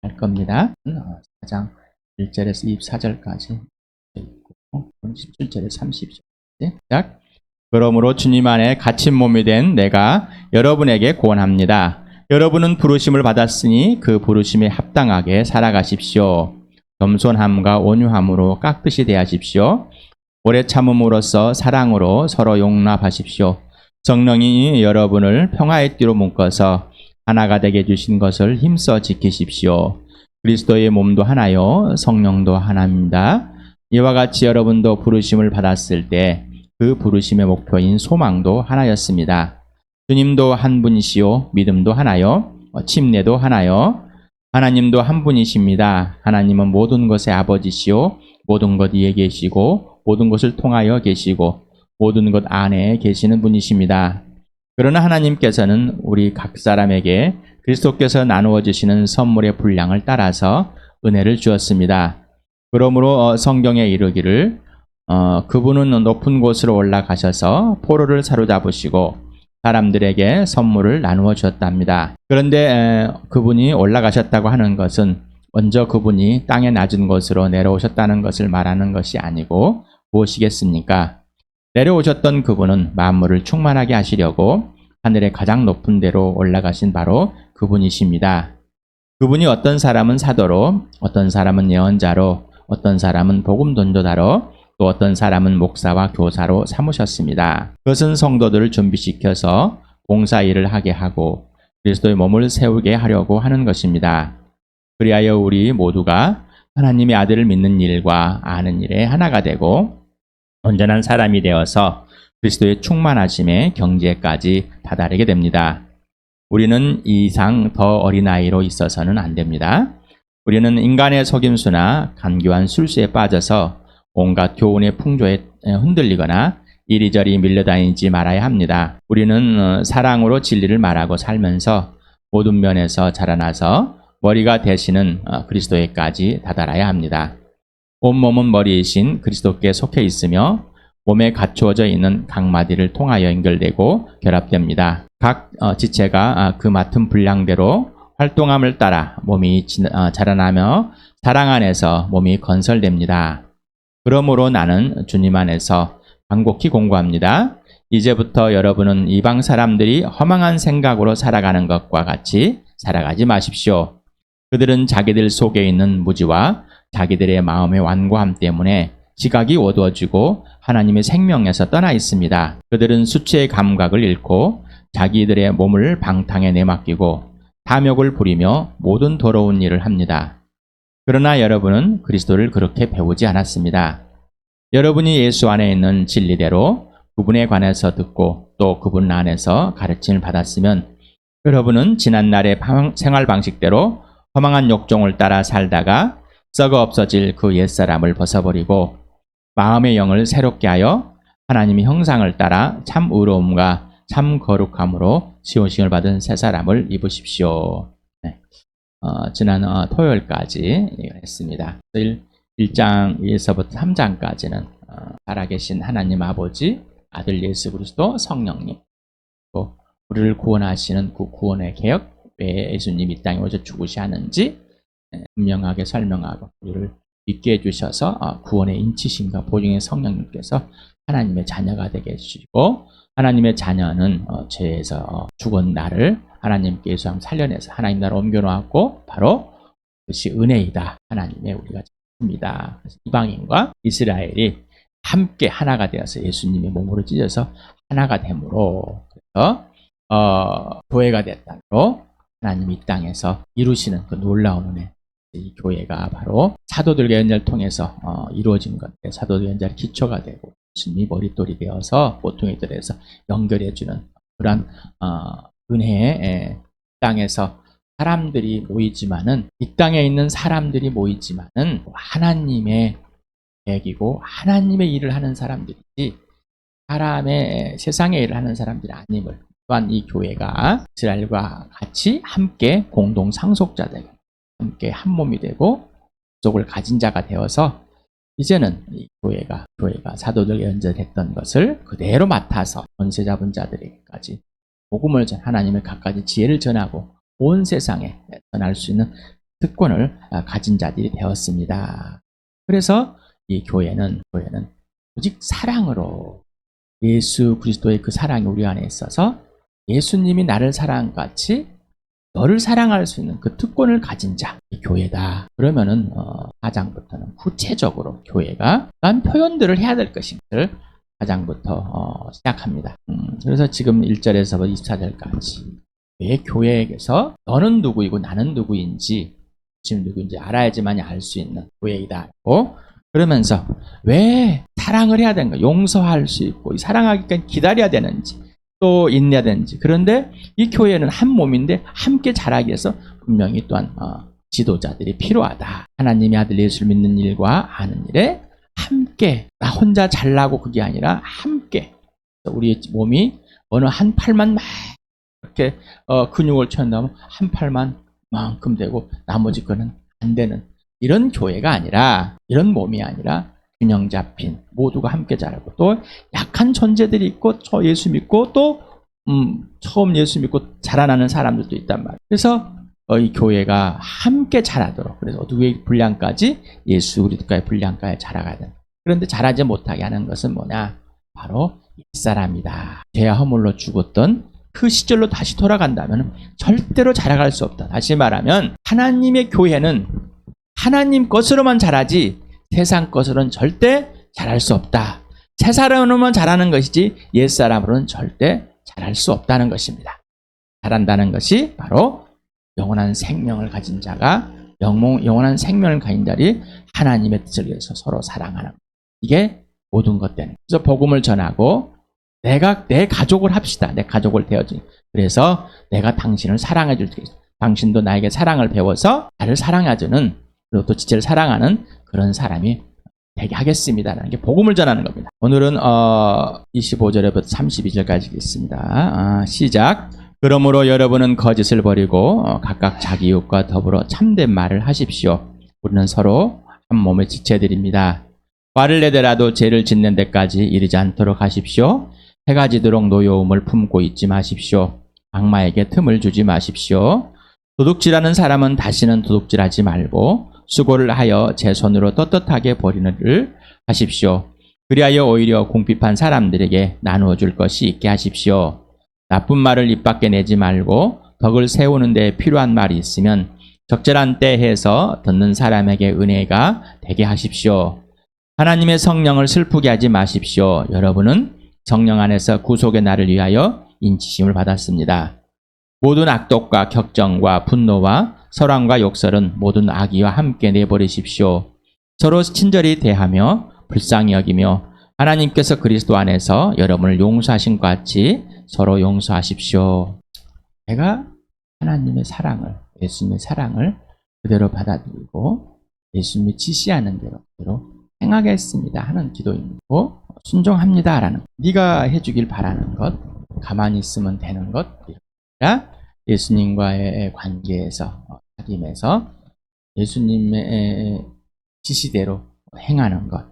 할 겁니다. 4장 1절에서 24절까지 있고 17절에서 30절. 시작. 그러므로 주님 안에 갇힌 몸이 된 내가 여러분에게 권합니다. 여러분은 부르심을 받았으니 그 부르심에 합당하게 살아가십시오. 겸손함과 온유함으로 깍듯이 대하십시오. 오래 참음으로써 사랑으로 서로 용납하십시오. 성령이 여러분을 평화의 띠로 묶어서 하나가 되게 해주신 것을 힘써 지키십시오. 그리스도의 몸도 하나요, 성령도 하나입니다. 이와 같이 여러분도 부르심을 받았을 때 그 부르심의 목표인 소망도 하나였습니다. 주님도 한 분이시요, 믿음도 하나요, 침례도 하나요. 하나님도 한 분이십니다. 하나님은 모든 것의 아버지시요, 모든 것 위에 계시고 모든 것을 통하여 계시고 모든 것 안에 계시는 분이십니다. 그러나 하나님께서는 우리 각 사람에게 그리스도께서 나누어 주시는 선물의 분량을 따라서 은혜를 주었습니다. 그러므로 성경에 이르기를 그분은 높은 곳으로 올라가셔서 포로를 사로잡으시고 사람들에게 선물을 나누어 주었답니다. 그런데 그분이 올라가셨다고 하는 것은 먼저 그분이 땅의 낮은 곳으로 내려오셨다는 것을 말하는 것이 아니고 무엇이겠습니까? 내려오셨던 그분은 만물을 충만하게 하시려고 하늘의 가장 높은 데로 올라가신 바로 그분이십니다. 그분이 어떤 사람은 사도로, 어떤 사람은 예언자로, 어떤 사람은 복음 전도자로, 또 어떤 사람은 목사와 교사로 삼으셨습니다. 그것은 성도들을 준비시켜서 봉사 일을 하게 하고 그리스도의 몸을 세우게 하려고 하는 것입니다. 그리하여 우리 모두가 하나님의 아들을 믿는 일과 아는 일에 하나가 되고 온전한 사람이 되어서 그리스도의 충만하심의 경지에까지 다다르게 됩니다. 우리는 이 이상 더 어린아이로 있어서는 안 됩니다. 우리는 인간의 속임수나 간교한 술수에 빠져서 온갖 교훈의 풍조에 흔들리거나 이리저리 밀려다니지 말아야 합니다. 우리는 사랑으로 진리를 말하고 살면서 모든 면에서 자라나서 머리가 되시는 그리스도에까지 다다라야 합니다. 온몸은 머리이신 그리스도께 속해 있으며 몸에 갖추어져 있는 각 마디를 통하여 연결되고 결합됩니다. 각 지체가 그 맡은 분량대로 활동함을 따라 몸이 자라나며 사랑 안에서 몸이 건설됩니다. 그러므로 나는 주님 안에서 간곡히 공고합니다. 이제부터 여러분은 이방 사람들이 허망한 생각으로 살아가는 것과 같이 살아가지 마십시오. 그들은 자기들 속에 있는 무지와 자기들의 마음의 완고함 때문에 지각이 어두워지고 하나님의 생명에서 떠나 있습니다. 그들은 수치의 감각을 잃고 자기들의 몸을 방탕에 내맡기고 탐욕을 부리며 모든 더러운 일을 합니다. 그러나 여러분은 그리스도를 그렇게 배우지 않았습니다. 여러분이 예수 안에 있는 진리대로 그분에 관해서 듣고 또 그분 안에서 가르침을 받았으면 여러분은 지난날의 생활 방식대로 허망한 욕종을 따라 살다가 썩어 없어질 그 옛사람을 벗어버리고 마음의 영을 새롭게 하여 하나님의 형상을 따라 참 의로움과 참 거룩함으로 시온싱을 받은 새 사람을 입으십시오. 네. 지난 토요일까지 했습니다. 1장에서부터 3장까지는 살아계신 하나님 아버지, 아들 예수 그리스도, 성령님, 또 우리를 구원하시는 그 구원의 계획, 왜 예수님이 이 땅에 오셔 죽으시는지 분명하게 설명하고 우리를 믿게 해주셔서 구원의 인치심과 보증의 성령님께서 하나님의 자녀가 되게 해주시고 하나님의 자녀는 죄에서 죽은 나를 하나님께 예수 한번 살려내서 하나님 나라로 옮겨놓았고 바로 그것이 은혜이다. 하나님의 우리가 입니다. 이방인과 이스라엘이 함께 하나가 되어서 예수님의 몸으로 찢어서 하나가 되므로 그래서 교회가 됐다로 하나님이 이 땅에서 이루시는 그 놀라운 은혜, 이 교회가 바로 사도들과 연자를 통해서 이루어진 건데 사도들 연자의 기초가 되고 예수님이 머릿돌이 되어서 보통의 들에서 연결해주는 그런 은혜의 땅에서 사람들이 모이지만은 이 땅에 있는 사람들이 모이지만은 하나님의 계획이고 하나님의 일을 하는 사람들이지 사람의 세상의 일을 하는 사람들이 아님을 또한 이 교회가 이스라엘과 같이 함께 공동 상속자들 함께 한 몸이 되고 속을 가진 자가 되어서 이제는 이 교회가 사도들 연설했던 것을 그대로 맡아서 권세 잡은 자들에게까지 복음을 전 하나님의 갖가지 지혜를 전하고 온 세상에 전할 수 있는 특권을 가진 자들이 되었습니다. 그래서 이 교회는 오직 사랑으로 예수 그리스도의 그 사랑이 우리 안에 있어서 예수님이 나를 사랑같이 너를 사랑할 수 있는 그 특권을 가진 자, 이 교회다. 그러면은 4장부터는 구체적으로 교회가 어떤 표현들을 해야 될 것인가를 4장부터 시작합니다. 그래서 지금 1절에서 24절까지 왜 교회에게서 너는 누구이고 나는 누구인지 지금 누구인지 알아야지만이 알 수 있는 교회이다. 그러면서 왜 사랑을 해야 되는가, 용서할 수 있고 사랑하기까지 기다려야 되는지 또 인내해야 되는지. 그런데 이 교회는 한 몸인데 함께 자라기 위해서 분명히 또한 지도자들이 필요하다. 하나님의 아들 예수를 믿는 일과 아는 일에 함께, 나 혼자 잘나고 그게 아니라 함께 우리의 몸이 어느 한 팔만 막 이렇게 근육을 채운다면 한 팔만 만큼 되고 나머지 거는 안 되는 이런 교회가 아니라, 이런 몸이 아니라 균형 잡힌 모두가 함께 자라고, 또 약한 존재들이 있고 예수 믿고 또 처음 예수 믿고 자라나는 사람들도 있단 말이에요. 그래서 이 교회가 함께 자라도록, 그래서 누구의 분량까지? 예수 그리스도의 분량까지 자라가야 된다. 그런데 자라지 못하게 하는 것은 뭐냐? 바로 옛사람이다. 죄와 허물로 죽었던 그 시절로 다시 돌아간다면 절대로 자라갈 수 없다. 다시 말하면 하나님의 교회는 하나님 것으로만 자라지 세상 것으로는 절대 자랄 수 없다. 새 사람으로만 자라는 것이지 옛 사람으로는 절대 자랄 수 없다는 것입니다. 자란다는 것이 바로 영원한 생명을 가진 자가, 영원한 생명을 가진 자리 하나님의 뜻을 위해서 서로 사랑하는 것. 이게 모든 것 때문에. 그래서 복음을 전하고 내가 내 가족을 합시다. 내 가족을 되어지. 그래서 내가 당신을 사랑해 줄 테니 당신도 나에게 사랑을 배워서 나를 사랑해주는, 그리고 또 지체를 사랑하는 그런 사람이 되게 하겠습니다라는 게 복음을 전하는 겁니다. 오늘은 25절부터 32절까지 있습니다. 시작. 그러므로 여러분은 거짓을 버리고 각각 자기 이웃과 더불어 참된 말을 하십시오. 우리는 서로 한 몸의 지체들입니다. 화를 내더라도 죄를 짓는 데까지 이르지 않도록 하십시오. 해가 지도록 노여움을 품고 있지 마십시오. 악마에게 틈을 주지 마십시오. 도둑질하는 사람은 다시는 도둑질하지 말고 수고를 하여 제 손으로 떳떳하게 버리는 하십시오. 그리하여 오히려 궁핍한 사람들에게 나누어 줄 것이 있게 하십시오. 나쁜 말을 입 밖에 내지 말고 덕을 세우는 데 필요한 말이 있으면 적절한 때 해서 듣는 사람에게 은혜가 되게 하십시오. 하나님의 성령을 슬프게 하지 마십시오. 여러분은 성령 안에서 구속의 날을 위하여 인치심을 받았습니다. 모든 악독과 격정과 분노와 설왕과 욕설은 모든 악의와 함께 내버리십시오. 서로 친절히 대하며 불쌍히 여기며 하나님께서 그리스도 안에서 여러분을 용서하신 것 같이 서로 용서하십시오. 내가 하나님의 사랑을, 예수님의 사랑을 그대로 받아들이고 예수님이 지시하는 대로 행하겠습니다 하는 기도입니다. 순종합니다라는, 네가 해주길 바라는 것, 가만히 있으면 되는 것, 예수님과의 관계에서, 사귐에서 예수님의 지시대로 행하는 것,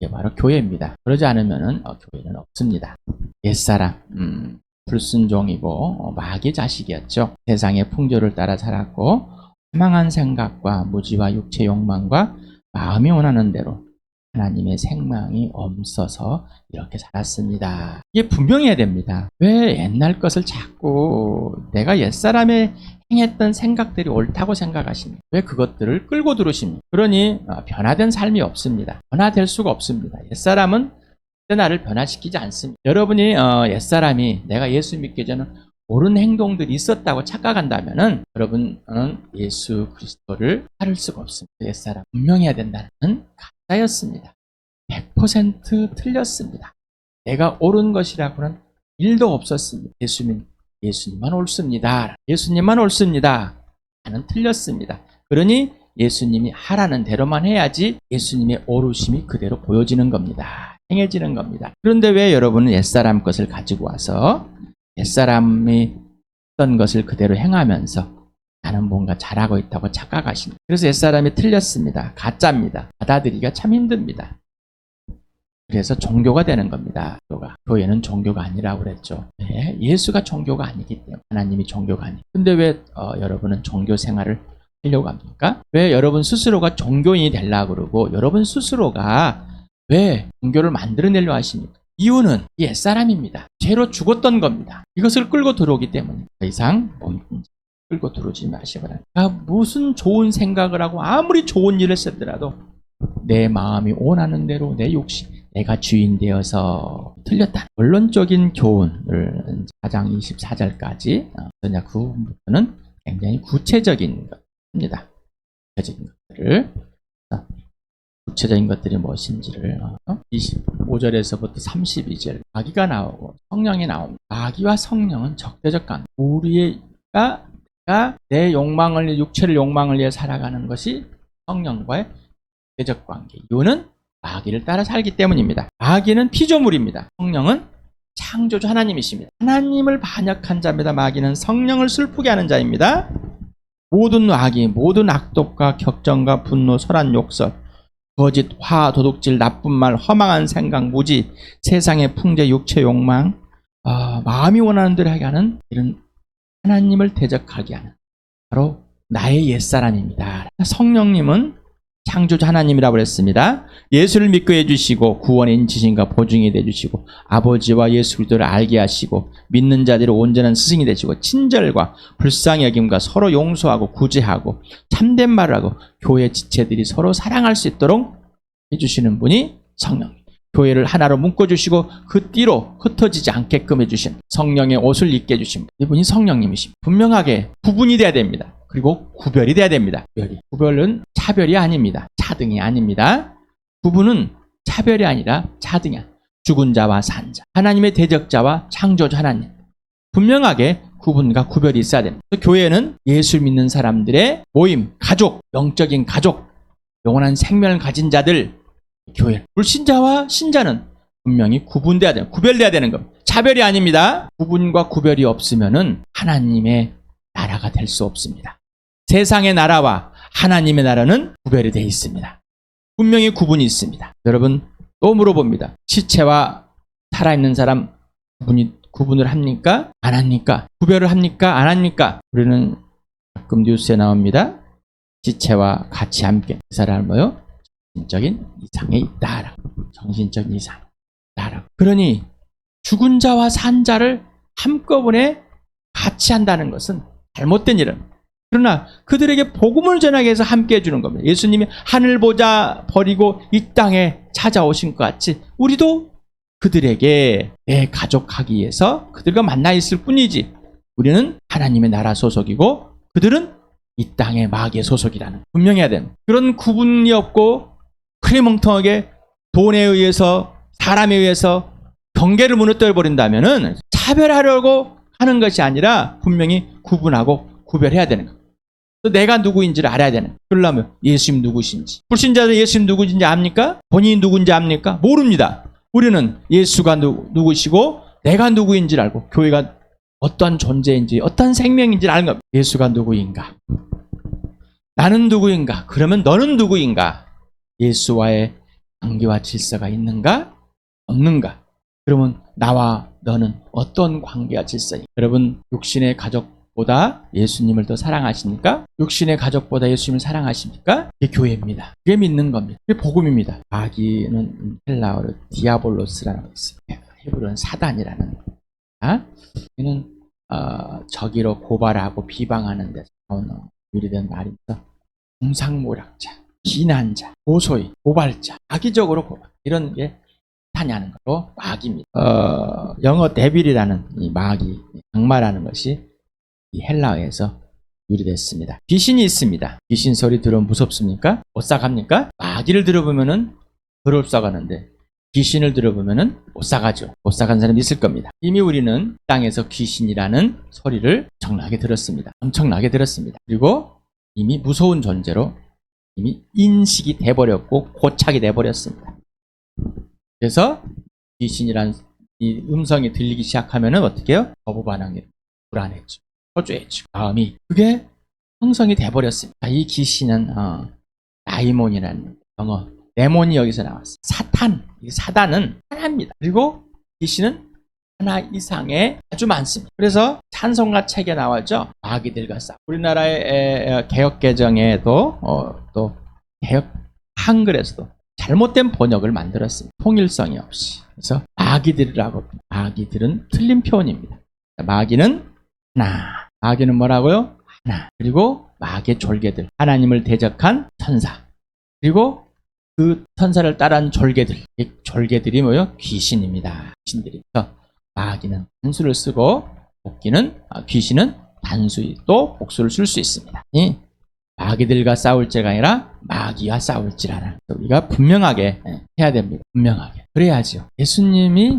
이게 바로 교회입니다. 그러지 않으면 교회는 없습니다. 옛사람, 불순종이고 마귀의 자식이었죠. 세상의 풍조를 따라 살았고 허망한 생각과 무지와 육체 욕망과 마음이 원하는 대로 하나님의 생명이 없어서 이렇게 살았습니다. 이게 분명해야 됩니다. 왜 옛날 것을 자꾸 내가 옛사람에 행했던 생각들이 옳다고 생각하십니까? 왜 그것들을 끌고 들으십니까? 그러니 변화된 삶이 없습니다. 변화될 수가 없습니다. 옛사람은 나를 변화시키지 않습니다. 여러분이 옛사람이 내가 예수 믿기 전에 옳은 행동들이 있었다고 착각한다면은 여러분은 예수 그리스도를 따를 수가 없습니다. 옛사람 분명해야 된다는 가짜였습니다. 100% 틀렸습니다. 내가 옳은 것이라고는 1도 없었습니다. 예수님만 옳습니다. 예수님만 옳습니다. 나는 틀렸습니다. 그러니 예수님이 하라는 대로만 해야지 예수님의 옳으심이 그대로 보여지는 겁니다. 행해지는 겁니다. 그런데 왜 여러분은 옛사람 것을 가지고 와서 옛사람이 했던 것을 그대로 행하면서 나는 뭔가 잘하고 있다고 착각하십니다. 그래서 옛사람이 틀렸습니다. 가짜입니다. 받아들이기가 참 힘듭니다. 그래서 종교가 되는 겁니다. 교회는 종교가 아니라고 그랬죠. 네, 예수가 종교가 아니기 때문에, 하나님이 종교가 아니에요. 근데 왜 여러분은 종교 생활을 하려고 합니까? 왜 여러분 스스로가 종교인이 되려고 그러고 여러분 스스로가 왜 종교를 만들어내려고 하십니까? 이유는 옛사람입니다. 죄로 죽었던 겁니다. 이것을 끌고 들어오기 때문에 더 이상 끌고 들어오지 마시기 바랍니다. 무슨 좋은 생각을 하고 아무리 좋은 일을 쓰더라도 내 마음이 원하는 대로 내 욕심, 내가 주인 되어서 틀렸다. 원론적인 교훈을 4장 24절까지 그 부분부터는 굉장히 구체적인 것입니다. 구체적인 것들이 무엇인지를 25절에서부터 32절 마귀가 나오고 성령이 나옵니다. 마귀와 성령은 적대적 관계. 우리가 내 욕망을 육체를 욕망을 위해 살아가는 것이 성령과의 적대적 관계. 이유는 마귀를 따라 살기 때문입니다. 마귀는 피조물입니다. 성령은 창조주 하나님이십니다. 하나님을 반역한 자입니다. 마귀는 성령을 슬프게 하는 자입니다. 모든 악이 모든 악독과 격정과 분노, 설한 욕설, 거짓, 화, 도둑질, 나쁜 말, 허망한 생각, 무지, 세상의 풍제, 육체 욕망, 마음이 원하는 대로 하게 하는 이런 하나님을 대적하게 하는 바로 나의 옛사람입니다. 성령님은 창조주 하나님이라고 그랬습니다. 예수를 믿게 해주시고 구원의 인치신과 보증이 되주시고 아버지와 예수 그리스도를 알게 하시고 믿는 자들의 온전한 스승이 되시고 친절과 불쌍히 여김과 서로 용서하고 구제하고 참된 말을 하고 교회 지체들이 서로 사랑할 수 있도록 해주시는 분이 성령. 교회를 하나로 묶어주시고 그 띠로 흩어지지 않게끔 해주신 성령의 옷을 입게 해주신 이분이 성령님이십니다. 분명하게 구분이 돼야 됩니다. 그리고 구별이 돼야 됩니다. 구별은 차별이 아닙니다. 차등이 아닙니다. 구분은 차별이 아니라 차등이야. 죽은 자와 산 자, 하나님의 대적자와 창조주 하나님. 분명하게 구분과 구별이 있어야 됩니다. 교회는 예수 믿는 사람들의 모임, 가족, 영적인 가족, 영원한 생명을 가진 자들, 교회. 불신자와 신자는 분명히 구분돼야 돼요. 구별돼야 되는 겁니다. 차별이 아닙니다. 구분과 구별이 없으면은 하나님의 나라가 될 수 없습니다. 세상의 나라와 하나님의 나라는 구별이 되어 있습니다. 분명히 구분이 있습니다. 여러분 또 물어봅니다. 시체와 살아있는 사람 구분을 합니까? 안 합니까? 구별을 합니까? 안 합니까? 우리는 가끔 뉴스에 나옵니다. 시체와 같이 함께 그 사람은 뭐요? 정신적인 이상에 있다라고. 정신적인 이상에 있다라고. 그러니 죽은 자와 산 자를 한꺼번에 같이 한다는 것은 잘못된 일은. 그러나 그들에게 복음을 전하기 위해서 함께 해주는 겁니다. 예수님이 하늘 보자 버리고 이 땅에 찾아오신 것 같이 우리도 그들에게 내 가족하기 위해서 그들과 만나 있을 뿐이지 우리는 하나님의 나라 소속이고 그들은 이 땅의 마귀의 소속이라는 분명해야 됩니다. 그런 구분이 없고 크리멍텅하게 돈에 의해서 사람에 의해서 경계를 무너뜨려 버린다면은 차별하려고 하는 것이 아니라 분명히 구분하고 구별해야 되는 거예요. 또 내가 누구인지를 알아야 되는 거예요. 그러려면 예수님 누구신지. 불신자들 예수님 누구인지 압니까? 본인이 누구인지 압니까? 모릅니다. 우리는 예수가 누구시고 내가 누구인지를 알고 교회가 어떤 존재인지 어떤 생명인지를 아는 겁니다. 예수가 누구인가? 나는 누구인가? 그러면 너는 누구인가? 예수와의 관계와 질서가 있는가? 없는가? 그러면 나와 너는 어떤 관계와 질서인가? 여러분 육신의 가족보다 예수님을 더 사랑하십니까? 육신의 가족보다 예수님을 사랑하십니까? 그게 교회입니다. 그게 믿는 겁니다. 그게 복음입니다. 마귀는 헬라어로 디아볼로스라는 거 있습니다. 히브리어는 사단이라는 이는 저기로 고발하고 비방하는 데서 나오는 유리된 말입니다. 공상모략자, 비난자, 고소인, 고발자, 악의적으로 고발 이런 게 사탄이라는 거로 마귀입니다. 영어 데빌이라는 이 마귀, 악마라는 것이 이 헬라어에서 유래됐습니다. 귀신이 있습니다. 귀신 소리 들으면 무섭습니까? 못 사갑니까? 마귀를 들어보면은 덜 사가는데 귀신을 들어보면은 못 사가죠. 못 사간 사람이 있을 겁니다. 이미 우리는 땅에서 귀신이라는 소리를 엄청나게 들었습니다. 엄청나게 들었습니다. 그리고 이미 무서운 존재로 이미 인식이 돼버렸고 고착이 돼버렸습니다. 그래서 귀신이란 이 음성이 들리기 시작하면은 어떻게 해요? 거부 반응이 불안해지고 초조해지고 마음이 그게 형성이 돼버렸습니다. 이 귀신은 다이몬이라는 영어 데몬이 여기서 나왔어요. 사탄, 이 사단은 하나입니다. 그리고 귀신은 하나 이상의 아주 많습니다. 그래서 찬송가 책에 나왔죠. 마귀들과 싸워. 우리나라의 개혁개정에도 또 개혁 한글에서도 잘못된 번역을 만들었습니다. 통일성이 없이. 그래서 마귀들이라고. 마귀들은 틀린 표현입니다. 마귀는 하나. 마귀는 뭐라고요? 하나. 그리고 마귀의 졸개들. 하나님을 대적한 천사. 그리고 그 천사를 따른 졸개들. 이 졸개들이 뭐요? 귀신입니다. 귀신들이. 마귀는 단수를 쓰고 귀신은 단수히 또 복수를 쓸 수 있습니다. 마귀들과 싸울지가 아니라 마귀와 싸울지라는 우리가 분명하게 해야 됩니다. 분명하게. 그래야죠. 예수님이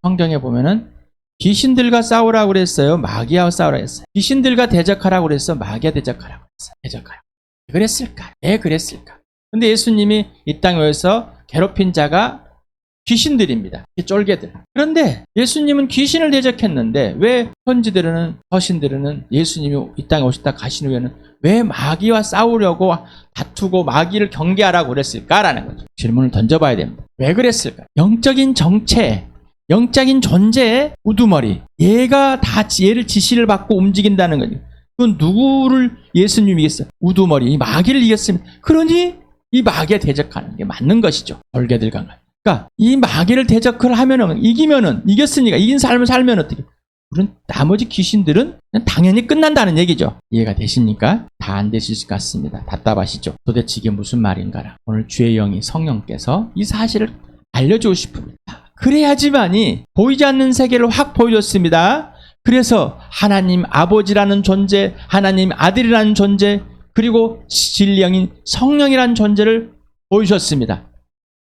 성경에 보면은 귀신들과 싸우라고 그랬어요? 마귀와 싸우라고 했어요? 귀신들과 대적하라고 그랬어? 마귀와 대적하라고 했어요? 대적하라고. 왜 그랬을까? 왜 그랬을까? 근데 예수님이 이 땅에 오셔서 괴롭힌 자가 귀신들입니다. 쫄개들. 그런데 예수님은 귀신을 대적했는데 왜 선지들은 서신들은 예수님이 이 땅에 오셨다 가신 후에는 왜 마귀와 싸우려고 다투고 마귀를 경계하라고 그랬을까라는 거죠. 질문을 던져봐야 됩니다. 왜 그랬을까? 영적인 정체, 영적인 존재의 우두머리. 얘가 다 얘를 지시를 받고 움직인다는 거죠. 그건 누구를 예수님이 이겼어요? 우두머리. 이 마귀를 이겼습니다. 그러니 이 마귀에 대적하는 게 맞는 것이죠. 절개들과. 그러니까 이 마귀를 대적을 하면은 이겼으니까 이긴 삶을 살면 어떻게? 그런 나머지 귀신들은 그냥 당연히 끝난다는 얘기죠. 이해가 되십니까? 다 안 되실 것 같습니다. 답답하시죠? 도대체 이게 무슨 말인가라. 오늘 주의 영이 성령께서 이 사실을 알려주고 싶습니다. 그래야지만이 보이지 않는 세계를 확 보여줬습니다. 그래서 하나님 아버지라는 존재, 하나님 아들이라는 존재, 그리고 진리영인 성령이라는 존재를 보여주셨습니다.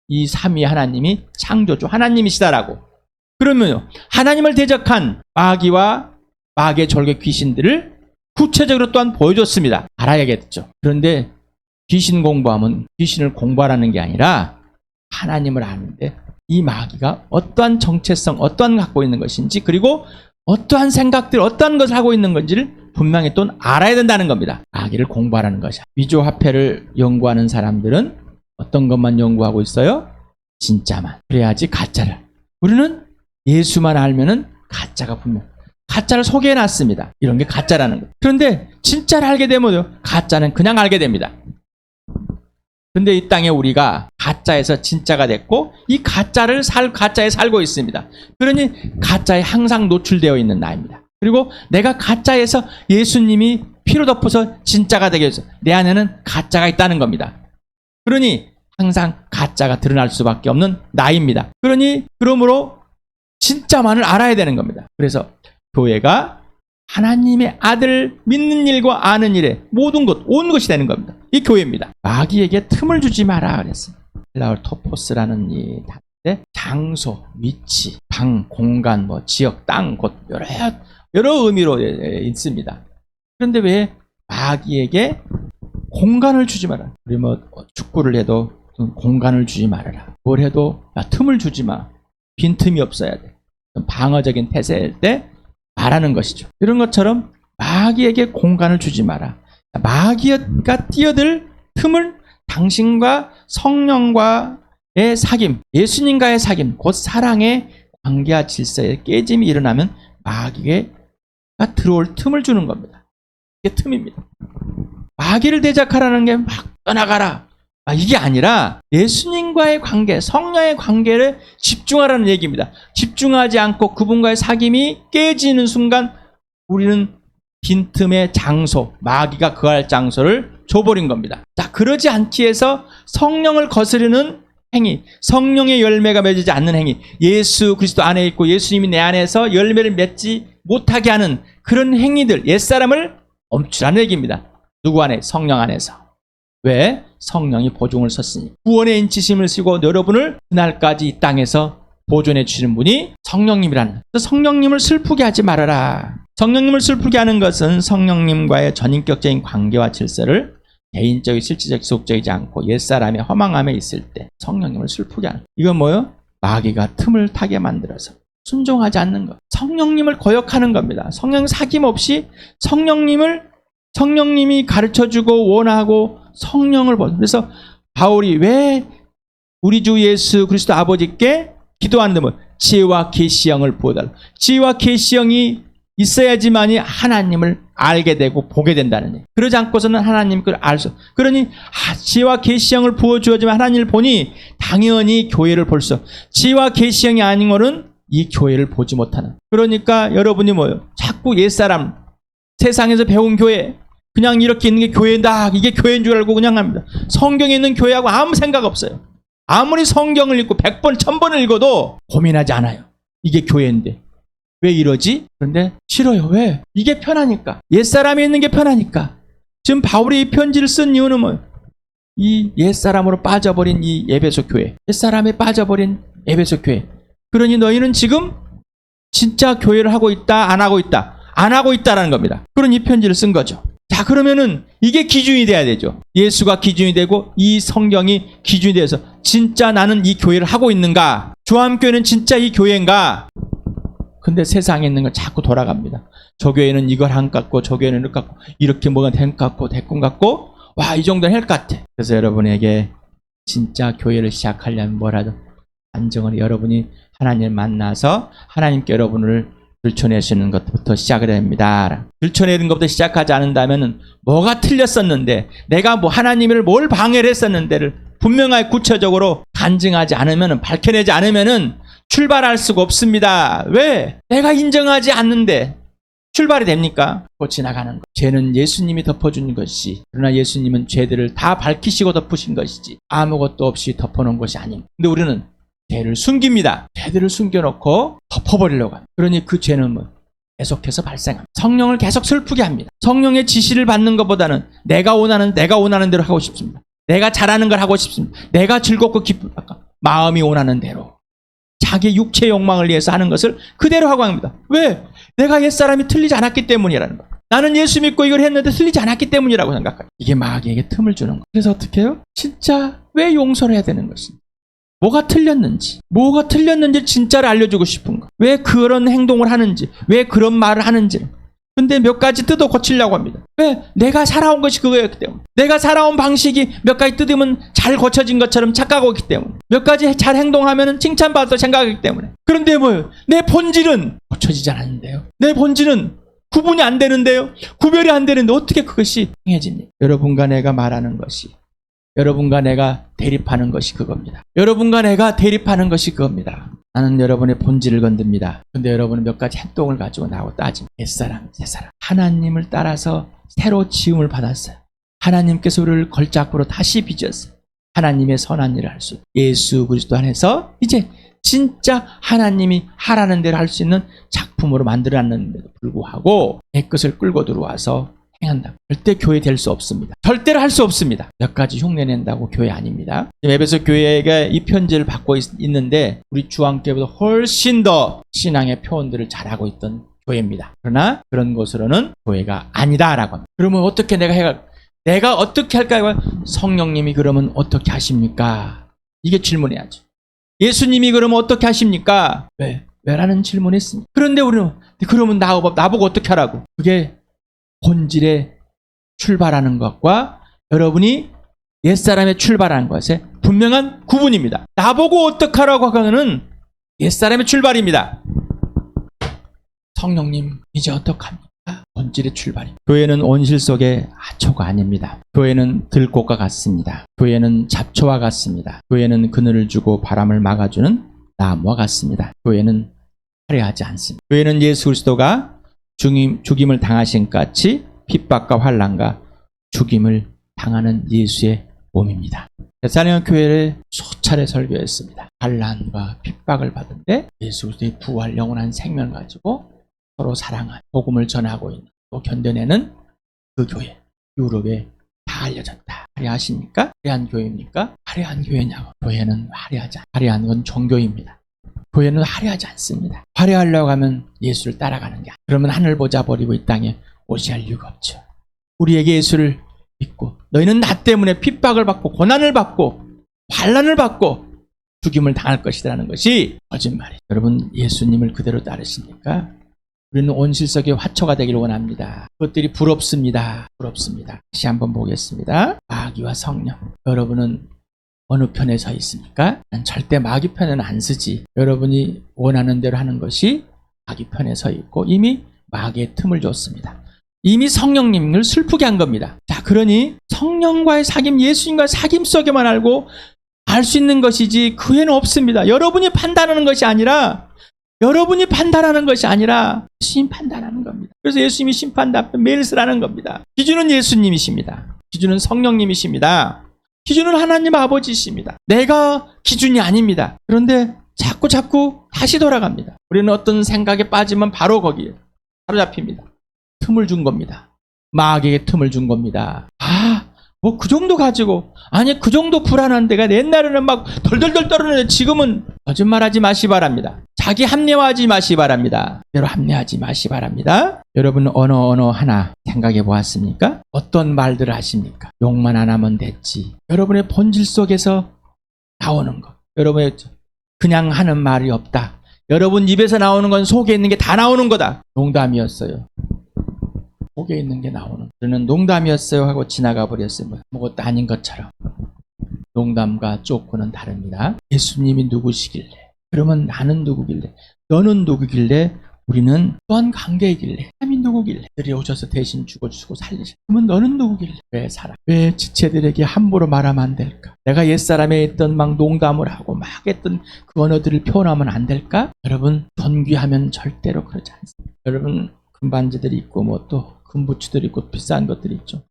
이 삼위 하나님이 창조주 하나님이시다라고. 그러면요, 하나님을 대적한 마귀와 마귀의 졸개 귀신들을 구체적으로 또한 보여줬습니다. 알아야겠죠. 그런데 귀신 공부하면 귀신을 공부하라는 게 아니라 하나님을 아는데 이 마귀가 어떠한 정체성, 어떠한 갖고 있는 것인지, 그리고 어떠한 생각들, 어떠한 것을 하고 있는 건지를 분명히 또 알아야 된다는 겁니다. 마귀를 공부하라는 것이야. 위조화폐를 연구하는 사람들은 어떤 것만 연구하고 있어요? 진짜만. 그래야지 가짜를. 우리는 예수만 알면은 가짜가 분명. 가짜를 소개해놨습니다. 이런 게 가짜라는 거. 그런데 진짜를 알게 되면 가짜는 그냥 알게 됩니다. 근데 이 땅에 우리가 가짜에서 진짜가 됐고 이 가짜에 살고 있습니다. 그러니 가짜에 항상 노출되어 있는 나입니다. 그리고 내가 가짜에서 예수님이 피로 덮어서 진짜가 되게 해서 내 안에는 가짜가 있다는 겁니다. 그러니 항상 가짜가 드러날 수밖에 없는 나입니다. 그러므로 진짜만을 알아야 되는 겁니다. 그래서 교회가 하나님의 아들 믿는 일과 아는 일에 모든 것, 온 것이 되는 겁니다. 이 교회입니다. 마귀에게 틈을 주지 마라 그랬어요. 헬라어 토포스라는 이 단어인데 장소, 위치, 방, 공간, 지역, 땅, 곳 여러 의미로 있습니다. 그런데 왜 마귀에게 공간을 주지 마라. 우리 축구를 해도 공간을 주지 말아라. 뭘 해도 틈을 주지 마. 빈틈이 없어야 돼. 방어적인 태세일 때 말하는 것이죠. 이런 것처럼 마귀에게 공간을 주지 마라. 마귀가 뛰어들 틈을 당신과 성령과의 사귐, 예수님과의 사귐, 곧 사랑의 관계와 질서의 깨짐이 일어나면 마귀가 들어올 틈을 주는 겁니다. 이게 틈입니다. 마귀를 대적하라는 게 막 떠나가라. 이게 아니라 예수님과의 관계, 성령의 관계를 집중하라는 얘기입니다. 집중하지 않고 그분과의 사귐이 깨지는 순간 우리는 빈틈의 장소, 마귀가 거할 장소를 줘버린 겁니다. 자, 그러지 않기 위해서 성령을 거스르는 행위, 성령의 열매가 맺지 않는 행위, 예수 그리스도 안에 있고 예수님이 내 안에서 열매를 맺지 못하게 하는 그런 행위들, 옛사람을 멈추라는 얘기입니다. 누구 안에? 성령 안에서. 왜? 성령이 보증을 섰으니. 구원의 인치심을 쓰고 여러분을 그날까지 이 땅에서 보존해 주시는 분이 성령님이라는. 성령님을 슬프게 하지 말아라. 성령님을 슬프게 하는 것은 성령님과의 전인격적인 관계와 질서를 개인적이고 실질적 지속적이지 않고 옛사람의 허망함에 있을 때 성령님을 슬프게 하는. 이건 뭐예요? 마귀가 틈을 타게 만들어서 순종하지 않는 것. 성령님을 거역하는 겁니다. 성령 사귐 없이 성령님이 가르쳐주고 원하고 성령을 보는. 그래서 바울이 왜 우리 주 예수 그리스도 아버지께 기도하는데 지혜와 계시형을 부어달라. 지혜와 계시형이 있어야지만이 하나님을 알게 되고 보게 된다는 얘기. 그러지 않고서는 하나님 걸 알 수. 그러니 지혜와 계시형을 부어주어지만 하나님을 보니 당연히 교회를 볼 수. 지혜와 계시형이 아닌 거는 이 교회를 보지 못하는. 그러니까 여러분이 뭐예요? 자꾸 옛사람, 세상에서 배운 교회, 그냥 이렇게 있는 게 교회다. 이게 교회인 줄 알고 그냥 합니다. 성경에 있는 교회하고 아무 생각 없어요. 아무리 성경을 읽고 100번, 1000번을 읽어도 고민하지 않아요. 이게 교회인데. 왜 이러지? 그런데 싫어요. 왜? 이게 편하니까. 옛사람이 있는 게 편하니까. 지금 바울이 이 편지를 쓴 이유는 뭐예요? 이 옛사람으로 빠져버린 이 에베소 교회. 옛사람에 빠져버린 에베소 교회. 그러니 너희는 지금 진짜 교회를 하고 있다, 안 하고 있다. 안 하고 있다라는 겁니다. 그런 이 편지를 쓴 거죠. 자, 그러면은 이게 기준이 돼야 되죠. 예수가 기준이 되고 이 성경이 기준이 돼서 진짜 나는 이 교회를 하고 있는가? 주암교회는 진짜 이 교회인가? 근데 세상에 있는 걸 자꾸 돌아갑니다. 저 교회는 이걸 한 같고 저 교회는 이렇게 같고 이렇게 뭐가 된 같고 대꿈 같고 와, 이 정도는 할 것 같아. 그래서 여러분에게 진짜 교회를 시작하려면 뭐라도 안정을 여러분이 하나님을 만나서 하나님께 여러분을 들춰내시는 것부터 시작을 해야 됩니다. 들춰내는 것부터 시작하지 않는다면 뭐가 틀렸었는데 내가 뭐 하나님을 뭘 방해를 했었는데를 분명하게 구체적으로 간증하지 않으면 밝혀내지 않으면 출발할 수가 없습니다. 왜? 내가 인정하지 않는데 출발이 됩니까? 곧 지나가는 것. 죄는 예수님이 덮어준 것이, 그러나 예수님은 죄들을 다 밝히시고 덮으신 것이지 아무것도 없이 덮어놓은 것이 아닙니다. 근데 우리는 죄를 숨깁니다. 죄들을 숨겨놓고 덮어버리려고 합니다. 그러니 그 죄는 뭐 계속해서 발생합니다. 성령을 계속 슬프게 합니다. 성령의 지시를 받는 것보다는 내가 원하는 대로 하고 싶습니다. 내가 잘하는 걸 하고 싶습니다. 내가 즐겁고 기쁜 마음이 원하는 대로 자기 육체의 욕망을 위해서 하는 것을 그대로 하고 합니다. 왜? 내가 옛사람이 틀리지 않았기 때문이라는 거예요. 나는 예수 믿고 이걸 했는데 틀리지 않았기 때문이라고 생각해요. 이게 마귀에게 틈을 주는 거예요. 그래서 어떻게 해요? 진짜 왜 용서를 해야 되는 것입니까? 뭐가 틀렸는지 진짜를 알려주고 싶은 거. 왜 그런 행동을 하는지, 왜 그런 말을 하는지. 근데 몇 가지 뜯어 고치려고 합니다. 왜? 내가 살아온 것이 그거였기 때문에. 내가 살아온 방식이 몇 가지 뜯으면 잘 고쳐진 것처럼 착각하고 있기 때문에. 몇 가지 잘 행동하면 칭찬받을 생각하기 때문에. 그런데 뭐예요? 내 본질은 고쳐지지 않았는데요. 내 본질은 구분이 안 되는데요. 구별이 안 되는데 어떻게 그것이 행해집니까? 여러분과 내가 말하는 것이, 여러분과 내가 대립하는 것이 그겁니다. 여러분과 내가 대립하는 것이 그겁니다. 나는 여러분의 본질을 건듭니다. 근데 여러분은 몇 가지 행동을 가지고 나하고 따지면 옛사람, 새사람. 하나님을 따라서 새로 지음을 받았어요. 하나님께서 우리를 걸작으로 다시 빚었어요. 하나님의 선한 일을 할 수 있어요. 예수 그리스도 안에서 이제 진짜 하나님이 하라는 대로 할 수 있는 작품으로 만들어놨는데도 불구하고 내 것을 끌고 들어와서 행한다. 절대 교회 될 수 없습니다. 절대로 할 수 없습니다. 몇 가지 흉내낸다고 교회 아닙니다. 에베소 교회가 이 편지를 받고 있는데 우리 주안교회보다 훨씬 더 신앙의 표현들을 잘하고 있던 교회입니다. 그러나 그런 것으로는 교회가 아니다라고 합니다. 그러면 어떻게 내가 어떻게 할까요? 성령님이 그러면 어떻게 하십니까? 이게 질문해야죠. 예수님이 그러면 어떻게 하십니까? 왜라는 질문을 했습니다. 그런데 우리는 그러면 나보고 어떻게 하라고? 그게 본질에 출발하는 것과 여러분이 옛사람에 출발하는 것에 분명한 구분입니다. 나보고 어떡하라고 하는 옛사람의 출발입니다. 성령님 이제 어떡합니까? 본질의 출발입니다. 교회는 온실 속의 하초가 아닙니다. 교회는 들꽃과 같습니다. 교회는 잡초와 같습니다. 교회는 그늘을 주고 바람을 막아주는 나무와 같습니다. 교회는 화려하지 않습니다. 교회는 예수 그리스도가 죽임을 당하신 같이 핍박과 환난과 죽임을 당하는 예수의 몸입니다. 데살로니가 교회를 수차례 설교했습니다. 환난과 핍박을 받은데 예수 그리스도의 부활 영원한 생명을 가지고 서로 사랑하는 복음을 전하고 있는 또 견뎌내는 그 교회 유럽에 다 알려졌다. 화려하십니까? 화려한 교회입니까? 화려한 교회냐고. 교회는 화려하지 않습니다. 화려한 건 종교입니다. 교회는 화려하지 않습니다. 화려하려고 하면 예수를 따라가는 게 아니에요. 그러면 하늘 보자 버리고 이 땅에 오시할 이유가 없죠. 우리에게 예수를 믿고 너희는 나 때문에 핍박을 받고 고난을 받고 환난을 받고 죽임을 당할 것이라는 것이 거짓말이에요. 여러분 예수님을 그대로 따르십니까? 우리는 온실 속의 화초가 되기를 원합니다. 그것들이 부럽습니다. 부럽습니다. 다시 한번 보겠습니다. 마귀와 성령. 여러분은 어느 편에 서 있습니까? 난 절대 마귀 편은 안 서지. 여러분이 원하는 대로 하는 것이 마귀 편에 서 있고 이미 마귀의 틈을 줬습니다. 이미 성령님을 슬프게 한 겁니다. 자, 그러니 성령과의 사귐, 예수님과의 사귐 속에만 알고 알 수 있는 것이지 그 외에는 없습니다. 여러분이 판단하는 것이 아니라 예수님 판단하는 겁니다. 그래서 예수님이 심판대 앞에 매일 서라는 겁니다. 기준은 예수님이십니다. 기준은 성령님이십니다. 기준은 하나님 아버지이십니다. 내가 기준이 아닙니다. 그런데 자꾸 다시 돌아갑니다. 우리는 어떤 생각에 빠지면 바로 거기에 사로잡힙니다. 틈을 준 겁니다. 마귀에게 틈을 준 겁니다. 뭐 그 정도 가지고, 아니 그 정도 불안한 데가 옛날에는 막 덜덜덜 떨었는데 지금은 거짓말하지 마시 바랍니다. 자기 합리화하지 마시 바랍니다. 대로 합리하지 마시 바랍니다. 여러분 언어 하나 생각해 보았습니까? 어떤 말들을 하십니까? 욕만 안 하면 됐지. 여러분의 본질 속에서 나오는 것. 여러분의 그냥 하는 말이 없다. 여러분 입에서 나오는 건 속에 있는 게 다 나오는 거다. 농담이었어요. 속에 있는 게 나오는. 저는 농담이었어요 하고 지나가 버렸어요. 아무것도 아닌 것처럼. 농담과 쪼꾸는 다릅니다. 예수님이 누구시길래? 그러면 나는 누구길래? 너는 누구길래? 우리는 또한 관계이길래? 하나님이 누구길래? 들이 오셔서 대신 죽어주시고 살리시. 그러면 너는 누구길래? 왜 살아? 왜 지체들에게 함부로 말하면 안 될까? 내가 옛사람에 있던 막 농담을 하고 막 했던 그 언어들을 표현하면 안 될까? 여러분 존귀하면 절대로 그러지 않습니다. 여러분 금반지들이 있고 뭐 또 금부츠들이 있고 비싼 것들이 있죠.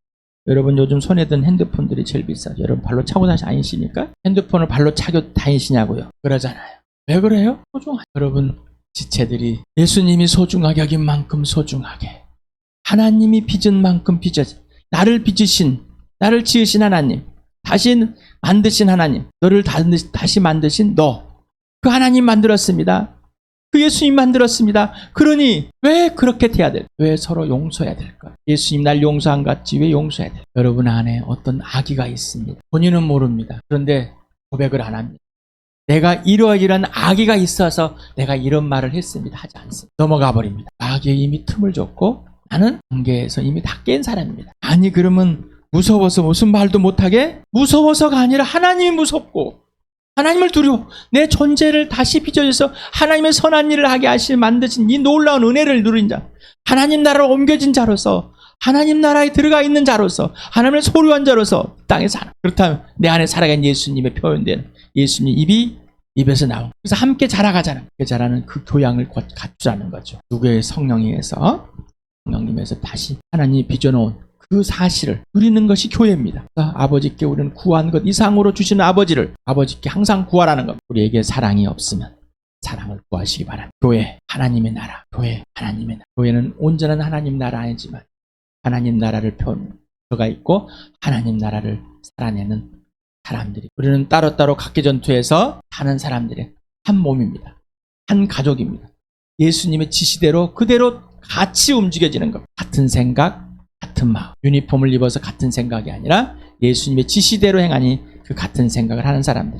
여러분 요즘 손에 든 핸드폰들이 제일 비싸죠. 여러분 발로 차고 다니십니까? 핸드폰을 발로 차고 다니시냐고요. 그러잖아요. 왜 그래요? 소중하게. 여러분 지체들이 예수님이 소중하게 여긴 만큼 소중하게, 하나님이 빚은 만큼 빚어지, 나를 빚으신, 나를 지으신 하나님, 다시 만드신 하나님, 너를 다시 만드신 너, 그 하나님 만들었습니다. 그 예수님 만들었습니다. 그러니 왜 그렇게 돼야 될까? 왜 서로 용서해야 될까? 예수님 날 용서 안 갔지 왜 용서해야 될까? 여러분 안에 어떤 악의가 있습니다. 본인은 모릅니다. 그런데 고백을 안 합니다. 내가 이러이러한 악의가 있어서 내가 이런 말을 했습니다. 하지 않습니다. 넘어가 버립니다. 마귀에 이미 틈을 줬고 나는 관계에서 이미 다 깬 사람입니다. 아니 그러면 무서워서 무슨 말도 못하게? 무서워서가 아니라 하나님이 무섭고 하나님을 두려워 내 존재를 다시 빚어져서 하나님의 선한 일을 하게 하실 만드신 이 놀라운 은혜를 누린 자, 하나님 나라로 옮겨진 자로서, 하나님 나라에 들어가 있는 자로서, 하나님의 소유한 자로서 땅에 살아. 그렇다면 내 안에 살아간 예수님의 표현되는 예수님 입에서 나온. 그래서 함께 자라가자는, 함께 자라는 그 교양을 갖추자는 거죠. 누구의 성령님에서 다시 하나님이 빚어놓은 그 사실을 누리는 것이 교회입니다. 아버지께 우리는 구한 것 이상으로 주시는 아버지를 아버지께 항상 구하라는 것. 우리에게 사랑이 없으면 사랑을 구하시기 바랍니다. 교회 하나님의 나라, 교회 하나님의 나라. 교회는 온전한 하나님 나라 아니지만 하나님 나라를 표현가 있고 하나님 나라를 살아내는 사람들이, 우리는 따로따로 각계 전투에서 사는 사람들의 한 몸입니다. 한 가족입니다. 예수님의 지시대로 그대로 같이 움직여지는 것. 같은 생각, 같은 마음. 유니폼을 입어서 같은 생각이 아니라 예수님의 지시대로 행하니 그 같은 생각을 하는 사람들.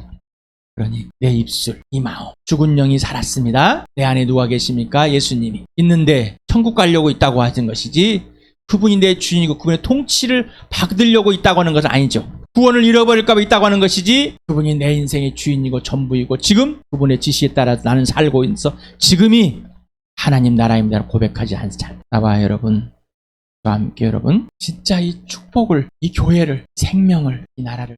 그러니 내 입술, 이 마음. 죽은 영이 살았습니다. 내 안에 누가 계십니까? 예수님이 있는데 천국 가려고 있다고 하는 것이지 그분이 내 주인이고 그분의 통치를 받으려고 있다고 하는 것은 아니죠. 구원을 잃어버릴까 봐 있다고 하는 것이지 그분이 내 인생의 주인이고 전부이고 지금 그분의 지시에 따라 나는 살고 있어 지금이 하나님 나라입니다 고백하지 않잖아요. 나와 여러분, 저와 함께 여러분 진짜 이 축복을, 이 교회를, 생명을, 이 나라를